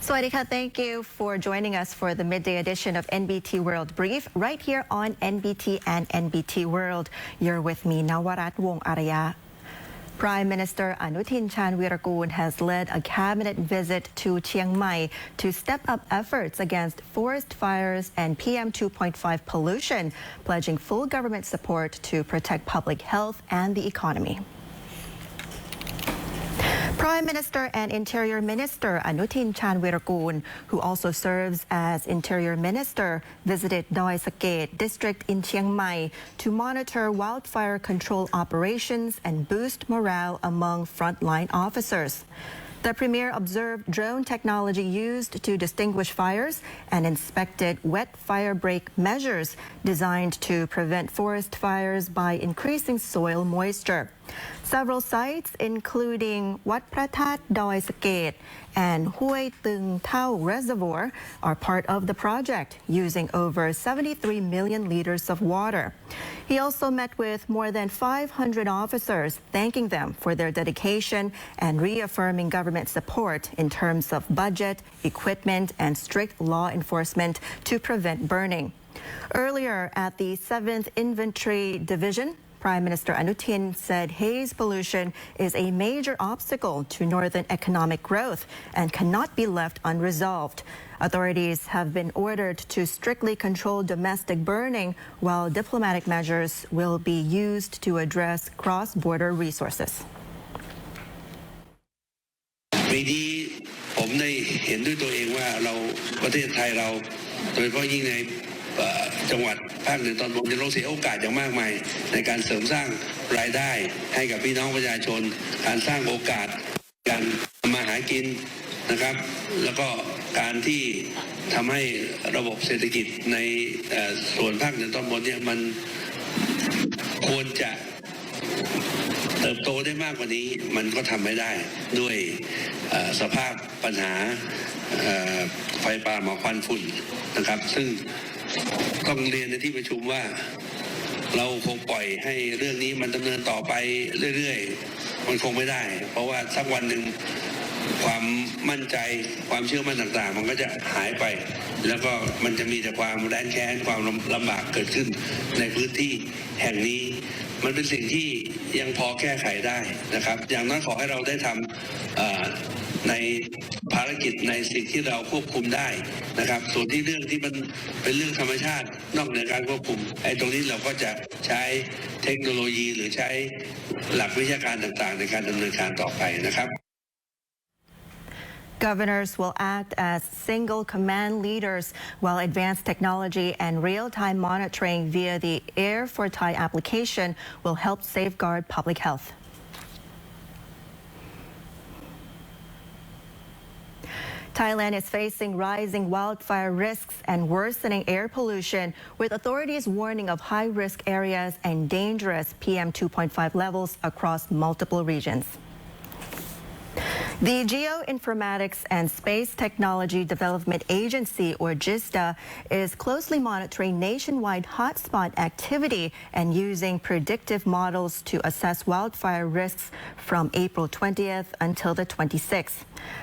Swadika, thank you for joining us for the midday edition of NBT World Brief right here on NBT and NBT World. You're with me, Nawarat Wong Araya. Prime Minister ANUTIN Chanvirakul has led a cabinet visit to Chiang Mai to step up efforts against forest fires and PM 2.5 pollution, pledging full government support to protect public health and the economy. Prime Minister and Interior Minister ANUTIN Chanvirakul, who also serves as Interior Minister, visited Doi Saket district in Chiang Mai to monitor wildfire control operations and boost morale among frontline officers. The Premier observed drone technology used to distinguish fires and inspected wet fire break measures designed to prevent forest fires by increasing soil moisture. Several sites, including Wat Pratat Doi Saket and Hoi Tung Thao Reservoir, are part of the project, using over 73 million liters of water. He also met with more than 500 officers, thanking them for their dedication and reaffirming government support in terms of budget, equipment, and strict law enforcement to prevent burning. Earlier at the 7th Infantry Division, Prime Minister ANUTIN said haze pollution is a major obstacle to northern economic growth and cannot be left unresolved. Authorities have been ordered to strictly control domestic burning, while diplomatic measures will be used to address cross-border resources. ปีนี้ผมได้เห็นด้วยตัวเองว่าเราประเทศไทยเราโดยเฉพาะยิ่งในจังหวัดภาคเหนือตอนบนจะต้องเสียโอกาสอย่างมากมายในการเสริมสร้างรายได้ให้กับพี่น้องประชาชนการสร้างโอกาสการมาหากินนะครับแล้วก็การที่ทำให้ระบบเศรษฐกิจในส่วนภาคเหนือตอนบนเนี่ยมันควรจะเติบโตได้มากกว่านี้มันก็ทำไม่ได้ด้วยสภาพปัญหาไฟป่าหมอกควันฝุ่นนะครับซึ่งต้องเรียนในที่ประชุมว่าเราคงปล่อยให้เรื่องนี้มันดำเนินต่อไปเรื่อยๆมันคงไม่ได้เพราะว่าสักวันหนึ่งความมั่นใจความเชื่อมั่นต่างๆมันก็จะหายไปแล้วก็มันจะมีแต่ความแร้นแค้นความลำบากเกิดขึ้นในพื้นที่แห่งนี้มันเป็นสิ่งที่ยังพอแก้ไขได้นะครับอย่างน้อยขอให้เราได้ทำในภารกิจในสิ่งที่เราควบคุมได้นะครับส่วนที่เรื่องที่มันเป็นเรื่องธรรมชาตินอกเหนือการควบคุมไอ้ตรงนี้เราก็จะใช้เทคโนโลยีหรือใช้หลักวิชาการต่างๆในการดำเนินการต่อไปนะครับ Governors will act as single command leaders, while advanced technology and real-time monitoring via the Air for Thai application will help safeguard public health. Thailand is facing rising wildfire risks and worsening air pollution, with authorities warning of high-risk areas and dangerous PM 2.5 levels across multiple regions. The Geoinformatics and Space Technology Development Agency, or GISTA, is closely monitoring nationwide hotspot activity and using predictive models to assess wildfire risks from April 20th until the 26th.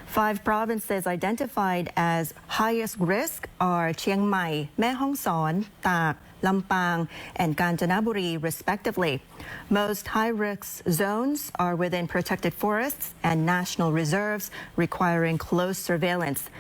5 provinces identified as highest risk are Chiang Mai, Mae Hong Son, Tak, Lampang, and Kanchanaburi, respectively. Most high-risk zones are within protected forests and national reserves, requiring close surveillance.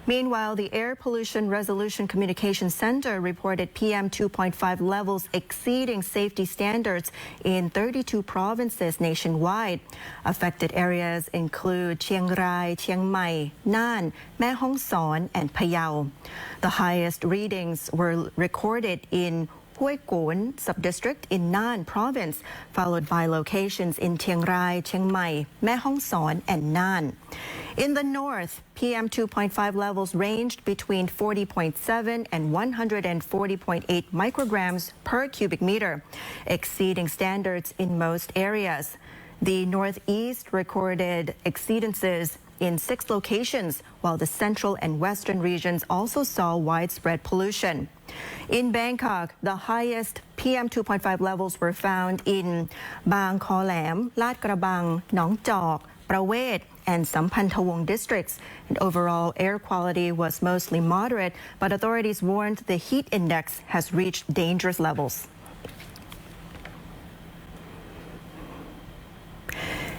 Meanwhile, the Air Pollution Resolution Communication Center reported PM 2.5 levels exceeding safety standards in 32 provinces nationwide. Affected areas include Chiang Rai, Chiang Mai, Nan, Mae Hong Son, and Phayao. The highest readings were recorded in Hoi Kon subdistrict in Nan province, followed by locations in Chiang Rai, Chiang Mai, Mae Hong Son, and Nan. In the north, PM 2.5 levels ranged between 40.7 and 140.8 micrograms per cubic meter, exceeding standards in most areas. The northeast recorded exceedances in 6 locations, while the central and western regions also saw widespread pollution. In Bangkok, the highest PM 2.5 levels were found in Bang Kho Lam, Lat Krabang, Nong Jok, Pravet, and Sampantawong districts. And overall air quality was mostly moderate, but authorities warned the heat index has reached dangerous levels.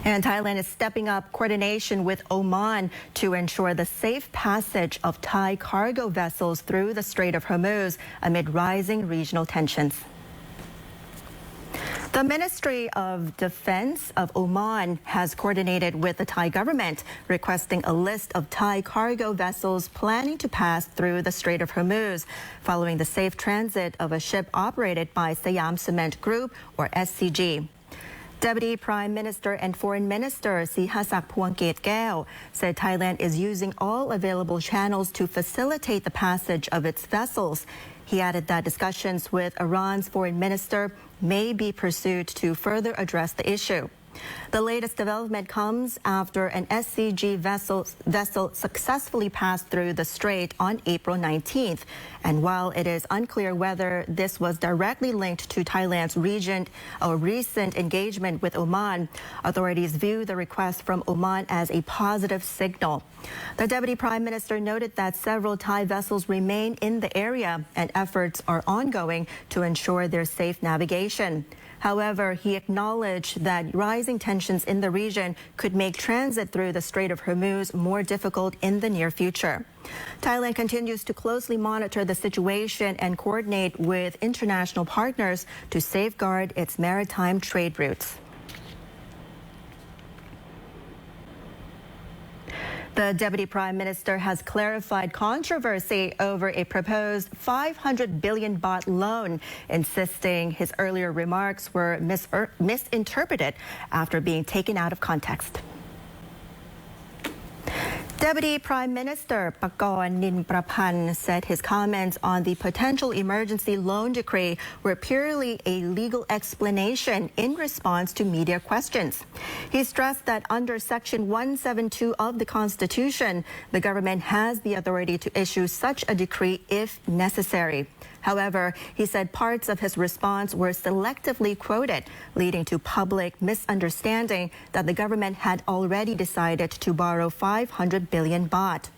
And Thailand is stepping up coordination with Oman to ensure the safe passage of Thai cargo vessels through the Strait of HORMUZ amid rising regional tensions. The Ministry of Defense of Oman has coordinated with the Thai government, requesting a list of Thai cargo vessels planning to pass through the Strait of HORMUZ, following the safe transit of a ship operated by Siam Cement Group, or SCG. Deputy Prime Minister and Foreign Minister Sihasak Phuangketkaew said Thailand is using all available channels to facilitate the passage of its vessels. He added that discussions with Iran's foreign minister may be pursued to further address the issue. The latest development comes after an SCG vessel successfully passed through the strait on April 19th. And while it is unclear whether this was directly linked to Thailand's recent engagement with Oman, authorities view the request from Oman as a positive signal. The Deputy Prime Minister noted that several Thai vessels remain in the area and efforts are ongoing to ensure their safe navigation. However, he acknowledged that rising tensions in the region could make transit through the Strait of HORMUZ more difficult in the near future. Thailand continues to closely monitor the situation and coordinate with international partners to safeguard its maritime trade routes. The Deputy Prime Minister has clarified controversy over a proposed 500 billion baht loan, insisting his earlier remarks were misinterpreted after being taken out of context. Deputy Prime Minister Pakorn Ninprapan said his comments on the potential emergency loan decree were purely a legal explanation in response to media questions. He stressed that under Section 172 of the Constitution, the government has the authority to issue such a decree if necessary. However, he said parts of his response were selectively quoted, leading to public misunderstanding that the government had already decided to borrow 500 billion baht.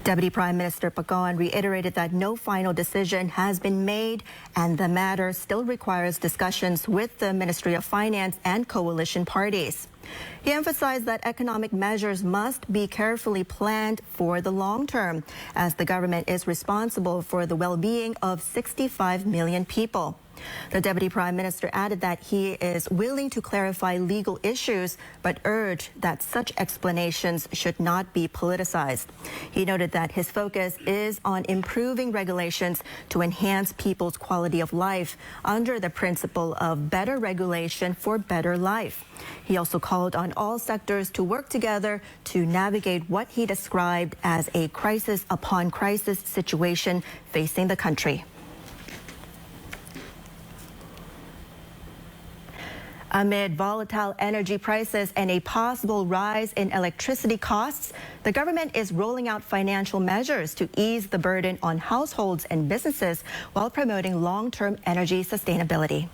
Deputy Prime Minister Pakorn reiterated that no final decision has been made and the matter still requires discussions with the Ministry of Finance and coalition parties. He emphasized that economic measures must be carefully planned for the long term, as the government is responsible for the well-being of 65 million people. The Deputy Prime Minister added that he is willing to clarify legal issues, but urged that such explanations should not be politicized. He noted that his focus is on improving regulations to enhance people's quality of life under the principle of better regulation for better life. He also called on all sectors to work together to navigate what he described as a crisis upon crisis situation facing the country. Amid volatile energy prices and a possible rise in electricity costs, the government is rolling out financial measures to ease the burden on households and businesses while promoting long-term energy sustainability.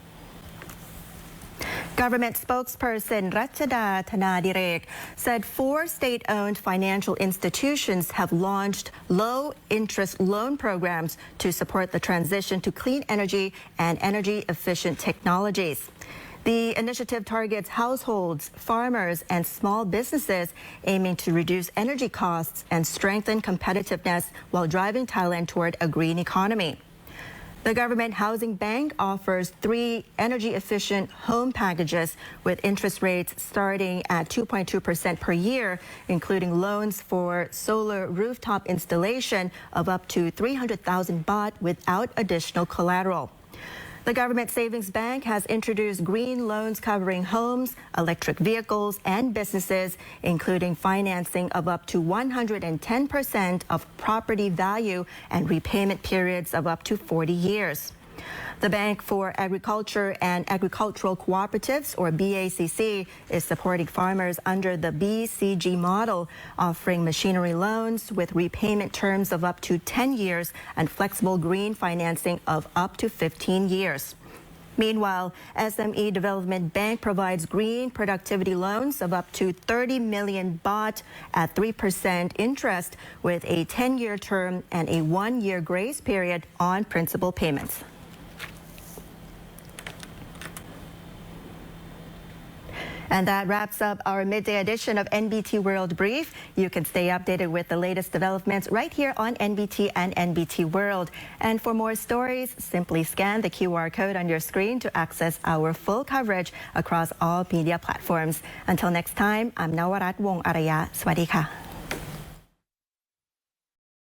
Government spokesperson Ratchada Thanadirek said 4 state-owned financial institutions have launched low-interest loan programs to support the transition to clean energy and energy-efficient technologies. The initiative targets households, farmers, and small businesses, aiming to reduce energy costs and strengthen competitiveness while driving Thailand toward a green economy. The Government Housing Bank offers 3 energy-efficient home packages with interest rates starting at 2.2% per year, including loans for solar rooftop installation of up to 300,000 baht without additional collateral. The Government Savings Bank has introduced green loans covering homes, electric vehicles, and businesses, including financing of up to 110% of property value and repayment periods of up to 40 years. The Bank for Agriculture and Agricultural Cooperatives, or BACC, is supporting farmers under the BCG model, offering machinery loans with repayment terms of up to 10 years and flexible green financing of up to 15 years. Meanwhile, SME Development Bank provides green productivity loans of up to 30 million baht at 3% interest with a 10-year term and a 1-year grace period on principal payments. And that wraps up our midday edition of NBT World Brief. You can stay updated with the latest developments right here on NBT and NBT World. And for more stories, simply scan the QR code on your screen to access our full coverage across all media platforms. Until next time, I'm Nawarat Wong Araya. Swadee ka.